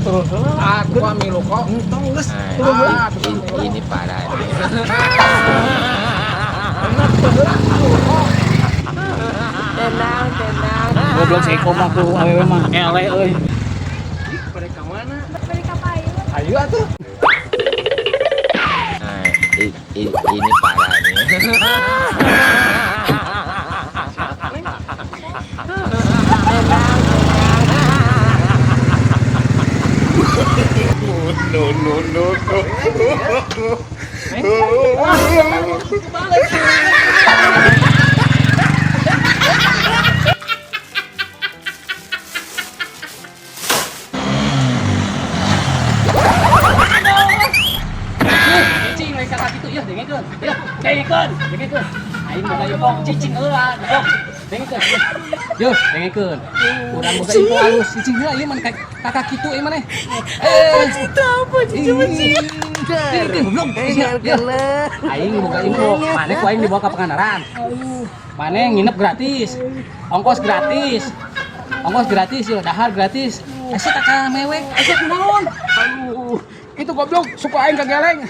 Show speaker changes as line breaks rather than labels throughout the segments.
terus.
Aku amilu kok.
Tong geus.
Ini parah.
Tenang.
Goblok si Iko mah tuh awewe mah ele euy.
Balik ke mana?
Balik ke payung.
Ayo atuh.
Ini parah nih.
Cicing lain kata gitu ya dengekeun. Ya, dengekeun. Aing boga info cicing heula, dok. Dengekeun. Yo, dengekeun. Urang boga info halus cicing heula ieu mah kakak kitu ieu maneh.
Cita apa? Cita macam.
Belum. Aing boga info, maneh ku aing dibawa ka Pangandaran. Maneh nginep gratis. Ongkos gratis. Yo, dahar gratis. Asa tak ka mewek, asa kunaon? Aduh, itu goblok suku aing kageleng.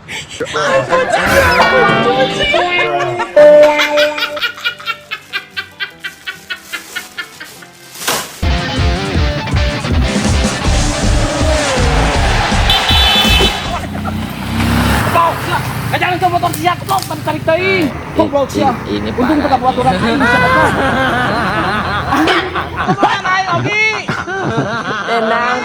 Jangan coba motor siap, goblok, kan tarik teuing. Goblok siap.
Ini
Untung teu kabuat urang aing bisa goblok. Kumaha naik lagi?
Tenang.